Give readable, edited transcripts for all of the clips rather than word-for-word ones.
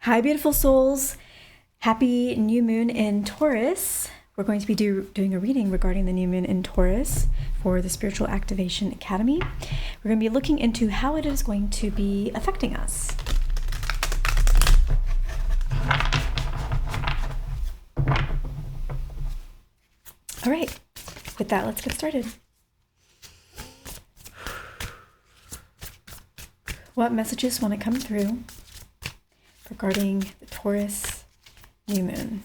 Hi, beautiful souls. Happy new moon in Taurus. We're going to be doing a reading regarding the new moon in Taurus for the Spiritual Activation Academy. We're going to be looking into how it is going to be affecting us. All right, with that, let's get started. What messages want to come through regarding the Taurus new moon?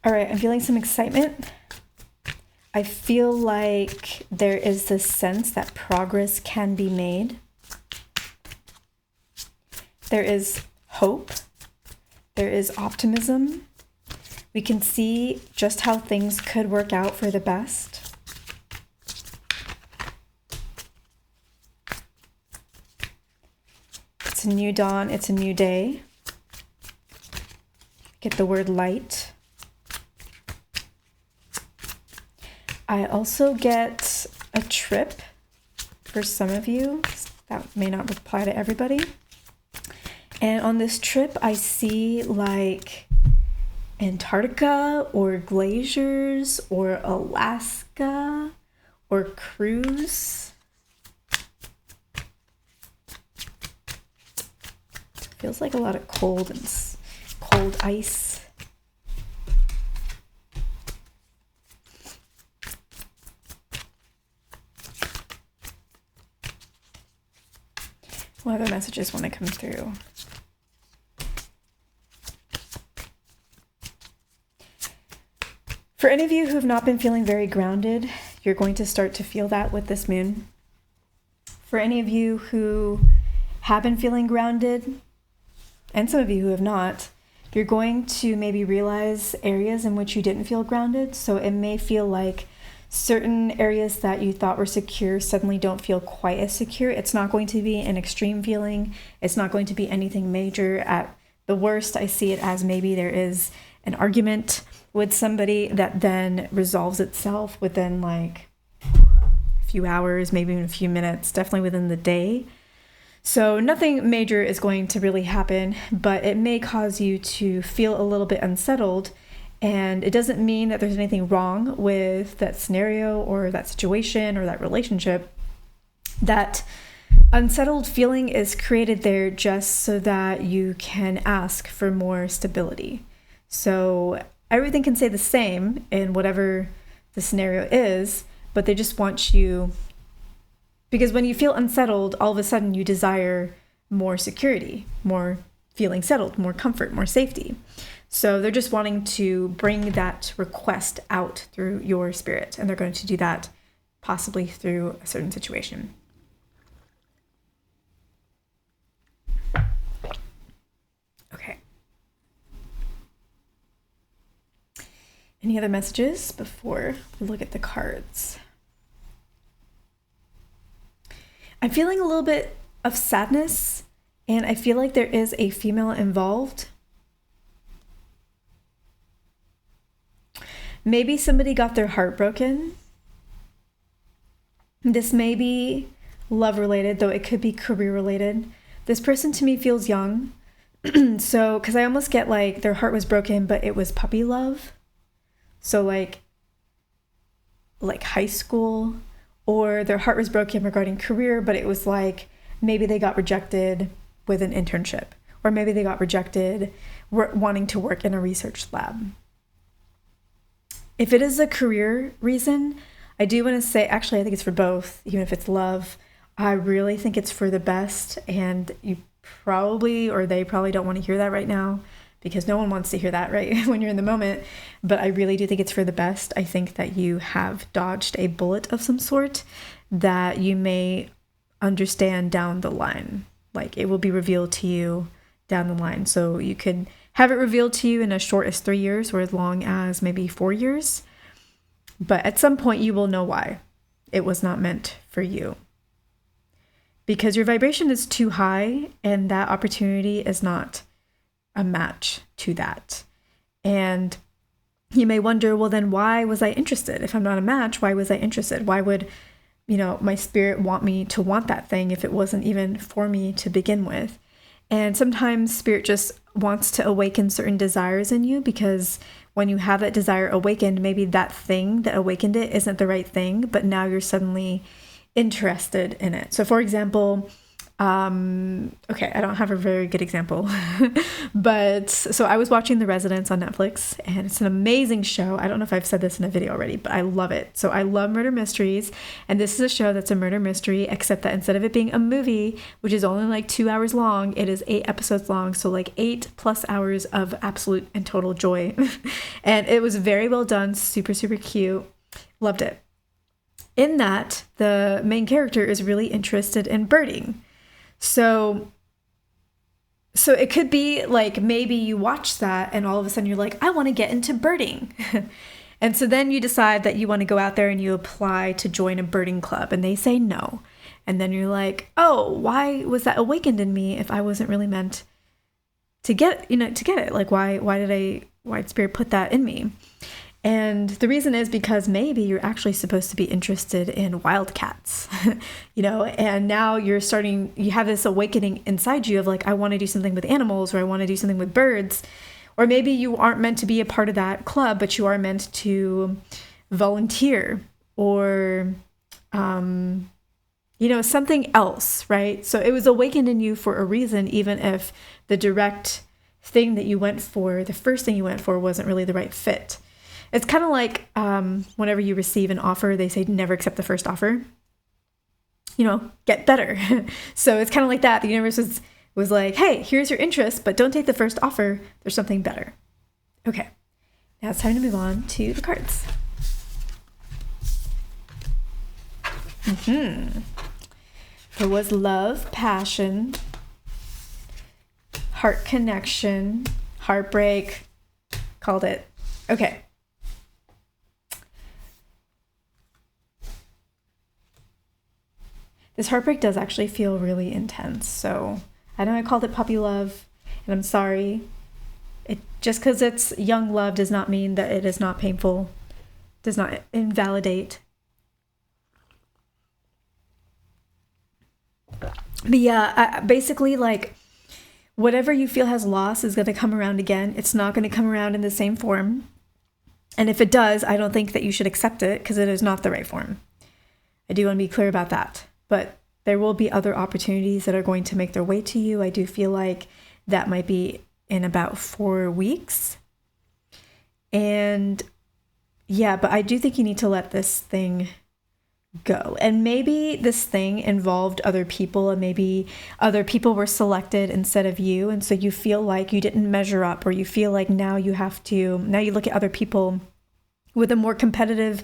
All right, I'm feeling some excitement. I feel like there is this sense that progress can be made. There is hope. There is optimism. We can see just how things could work out for the best. It's a new dawn. It's a new day. Get the word light. I also get a trip for some of you. That may not apply to everybody. And on this trip, I see like Antarctica or glaciers or Alaska or cruise. Feels like a lot of cold ice. What other messages want to come through? For any of you who have not been feeling very grounded, you're going to start to feel that with this moon. For any of you who have been feeling grounded, and some of you who have not, you're going to maybe realize areas in which you didn't feel grounded. So it may feel like certain areas that you thought were secure suddenly don't feel quite as secure. It's not going to be an extreme feeling. It's not going to be anything major. At the worst, I see it as maybe there is an argument with somebody that then resolves itself within like a few hours, maybe even a few minutes, definitely within the day. So nothing major is going to really happen, but it may cause you to feel a little bit unsettled. And it doesn't mean that there's anything wrong with that scenario or that situation or that relationship. That unsettled feeling is created there just so that you can ask for more stability. So everything can stay the same in whatever the scenario is, but they just want you, because when you feel unsettled, all of a sudden you desire more security, more feeling settled, more comfort, more safety. So they're just wanting to bring that request out through your spirit, and they're going to do that possibly through a certain situation. Okay. Any other messages before we look at the cards? I'm feeling a little bit of sadness, and I feel like there is a female involved. Maybe somebody got their heart broken. This may be love related, though it could be career related. This person to me feels young. So, because I almost get like their heart was broken, but it was puppy love. So like high school, or their heart was broken regarding career, but it was like maybe they got rejected with an internship, or maybe they got rejected wanting to work in a research lab. If it is a career reason, I do want to say, actually, I think it's for both, even if it's love. I really think it's for the best, and you probably, or they probably don't want to hear that right now, because no one wants to hear that, right, when you're in the moment. But I really do think it's for the best. I think that you have dodged a bullet of some sort that you may understand down the line. Like, it will be revealed to you down the line. So you could have it revealed to you in as short as 3 years or as long as maybe 4 years. But at some point you will know why it was not meant for you. Because your vibration is too high, and that opportunity is not a match to that. And you may wonder, well, then why was I interested? If I'm not a match, why was I interested? Why would, my spirit want me to want that thing if it wasn't even for me to begin with? And sometimes spirit just wants to awaken certain desires in you, because when you have that desire awakened, maybe that thing that awakened it isn't the right thing, but now you're suddenly interested in it. So for example, okay, I don't have a very good example, but so I was watching The Residence on Netflix, and it's an amazing show. I don't know if I've said this in a video already, but I love it. So I love murder mysteries, and this is a show that's a murder mystery, except that instead of it being a movie, which is only like 2 hours long, it is 8 episodes long. So like 8+ hours of absolute and total joy. And it was very well done, super, super cute. Loved it. In that, the main character is really interested in birding. So it could be like, maybe you watch that and all of a sudden you're like, I want to get into birding. And so then you decide that you want to go out there and you apply to join a birding club, and they say no. And then you're like, oh, why was that awakened in me if I wasn't really meant to get it? Like, why did spirit put that in me? And the reason is because maybe you're actually supposed to be interested in wildcats, and now you have this awakening inside you of like, I want to do something with animals, or I want to do something with birds. Or maybe you aren't meant to be a part of that club, but you are meant to volunteer or, something else, right? So it was awakened in you for a reason, even if the direct thing that you went for, the first thing you went for, wasn't really the right fit. It's kind of like whenever you receive an offer, they say never accept the first offer. Get better. So it's kind of like that. The universe was like, hey, here's your interest, but don't take the first offer. There's something better. Okay, now it's time to move on to the cards. There was love, passion, heart connection, heartbreak. Called it. Okay. This heartbreak does actually feel really intense. So I know I called it puppy love, and I'm sorry. Just because it's young love does not mean that it is not painful, does not invalidate. But yeah, basically, like, whatever you feel has lost is going to come around again. It's not going to come around in the same form. And if it does, I don't think that you should accept it, because it is not the right form. I do want to be clear about that. But there will be other opportunities that are going to make their way to you. I do feel like that might be in about 4 weeks. And yeah, but I do think you need to let this thing go. And maybe this thing involved other people, and maybe other people were selected instead of you. And so you feel like you didn't measure up, or you feel like now you look at other people with a more competitive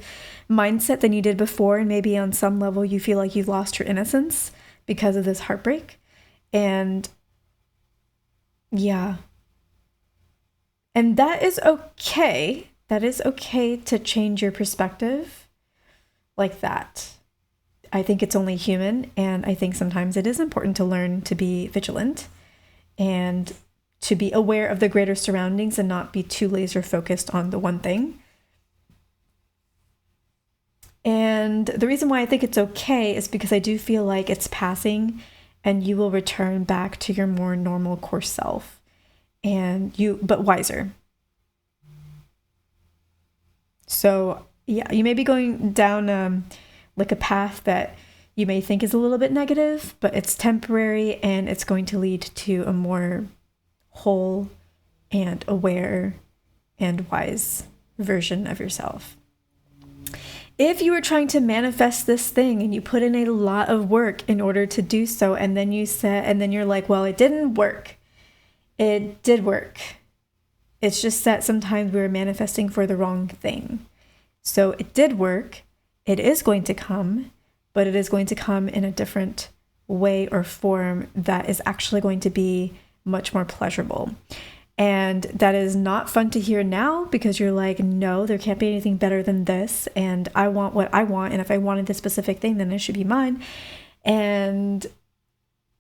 mindset than you did before. And maybe on some level you feel like you've lost your innocence because of this heartbreak. And yeah. And that is okay. That is okay to change your perspective like that. I think it's only human. And I think sometimes it is important to learn to be vigilant and to be aware of the greater surroundings and not be too laser focused on the one thing. And the reason why I think it's okay is because I do feel like it's passing, and you will return back to your more normal core self, but wiser. So yeah, you may be going down like a path that you may think is a little bit negative, but it's temporary, and it's going to lead to a more whole and aware and wise version of yourself. If you were trying to manifest this thing and you put in a lot of work in order to do so, and then you're like, well, it didn't work. It did work. It's just that sometimes we're manifesting for the wrong thing. So it did work. It is going to come, but it is going to come in a different way or form that is actually going to be much more pleasurable. And that is not fun to hear now, because you're like, no, there can't be anything better than this. And I want what I want. And if I wanted this specific thing, then it should be mine. And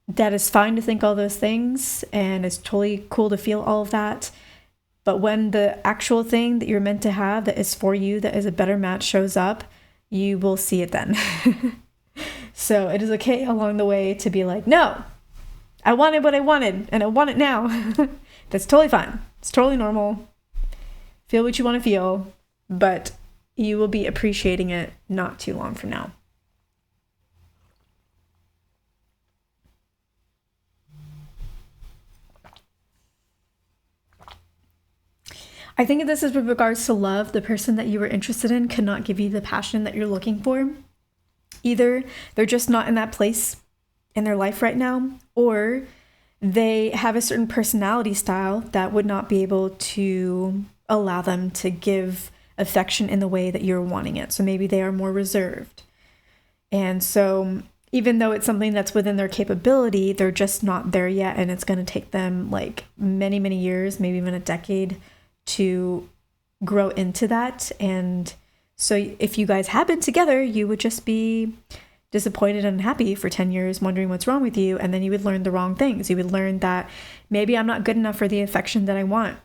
that is fine to think all those things. And it's totally cool to feel all of that. But when the actual thing that you're meant to have that is for you, that is a better match, shows up, you will see it then. So it is okay along the way to be like, no, I wanted what I wanted and I want it now. That's totally fine. It's totally normal. Feel what you want to feel, but you will be appreciating it not too long from now. I think this is with regards to love. The person that you were interested in cannot give you the passion that you're looking for. Either they're just not in that place in their life right now, or they have a certain personality style that would not be able to allow them to give affection in the way that you're wanting it. So maybe they are more reserved. And so even though it's something that's within their capability, they're just not there yet. And it's going to take them like many, many years, maybe even a decade to grow into that. And so if you guys had been together, you would just be disappointed and unhappy for 10 years, wondering what's wrong with you. And then you would learn the wrong things. You would learn that maybe I'm not good enough for the affection that I want.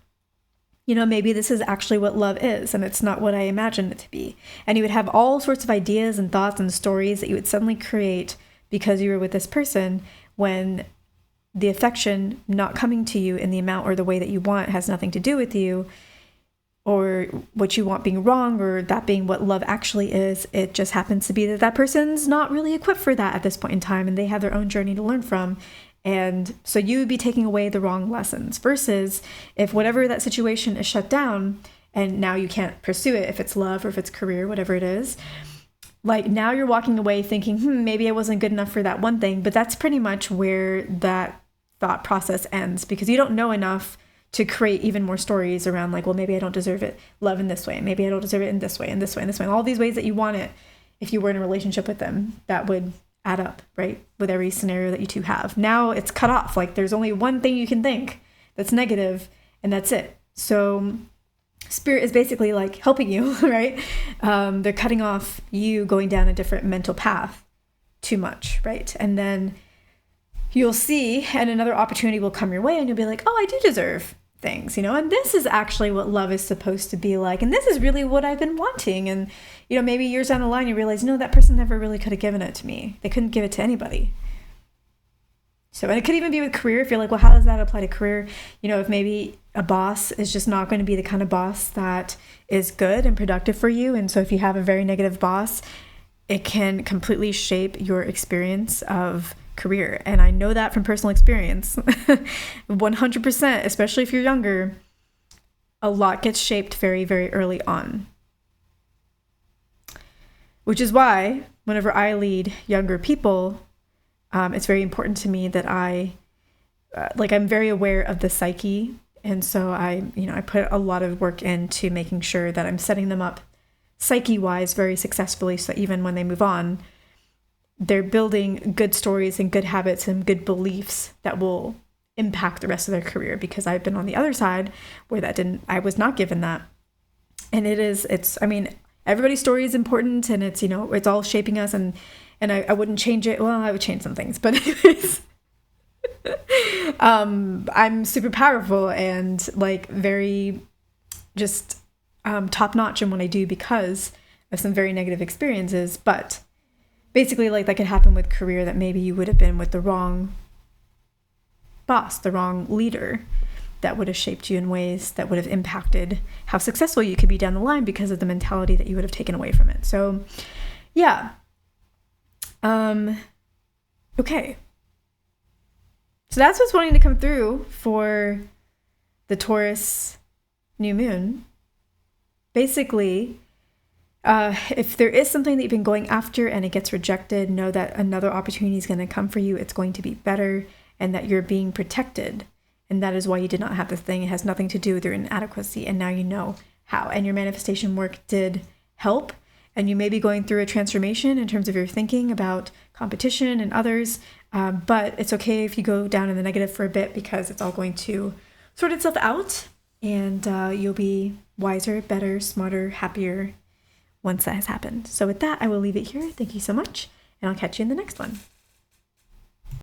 You know, maybe this is actually what love is, and it's not what I imagined it to be. And you would have all sorts of ideas and thoughts and stories that you would suddenly create because you were with this person, when the affection not coming to you in the amount or the way that you want has nothing to do with you, or what you want being wrong, or that being what love actually is. It just happens to be that that person's not really equipped for that at this point in time, and they have their own journey to learn from. And so you would be taking away the wrong lessons, versus if whatever that situation is shut down and now you can't pursue it, if it's love or if it's career, whatever it is, like now you're walking away thinking, maybe I wasn't good enough for that one thing. But that's pretty much where that thought process ends, because you don't know enough to create even more stories around like, well, maybe I don't deserve it, love in this way. Maybe I don't deserve it in this way, and this way, and this way, and all these ways that you want it if you were in a relationship with them. That would add up, right? With every scenario that you two have. Now it's cut off. Like there's only one thing you can think that's negative, and that's it. So spirit is basically like helping you, right? They're cutting off you going down a different mental path too much, right? And then you'll see, and another opportunity will come your way, and you'll be like, oh, I do deserve things, you know, and this is actually what love is supposed to be like. And this is really what I've been wanting. And, you know, maybe years down the line, you realize, no, that person never really could have given it to me. They couldn't give it to anybody. So, and it could even be with career. If you're like, well, how does that apply to career? You know, if maybe a boss is just not going to be the kind of boss that is good and productive for you. And so if you have a very negative boss, it can completely shape your experience of career. And I know that from personal experience. 100%, especially if you're younger, a lot gets shaped very, very early on. Which is why whenever I lead younger people, it's very important to me that I'm very aware of the psyche. And so I put a lot of work into making sure that I'm setting them up psyche-wise very successfully, so that even when they move on, they're building good stories and good habits and good beliefs that will impact the rest of their career. Because I've been on the other side where I was not given that. And everybody's story is important, and it's all shaping us, and I wouldn't change it. Well, I would change some things, but anyways, I'm super powerful and like very just top notch in what I do because of some very negative experiences. But basically, like, that could happen with career, that maybe you would have been with the wrong boss, the wrong leader, that would have shaped you in ways that would have impacted how successful you could be down the line because of the mentality that you would have taken away from it. So, yeah. Okay. So that's what's wanting to come through for the Taurus New Moon. Basically, if there is something that you've been going after and it gets rejected, know that another opportunity is going to come for you. It's going to be better, and that you're being protected. And that is why you did not have this thing. It has nothing to do with your inadequacy. And now you know how. And your manifestation work did help. And you may be going through a transformation in terms of your thinking about competition and others. But it's okay if you go down in the negative for a bit, because it's all going to sort itself out. And you'll be wiser, better, smarter, happier once that has happened. So with that, I will leave it here. Thank you so much. And I'll catch you in the next one.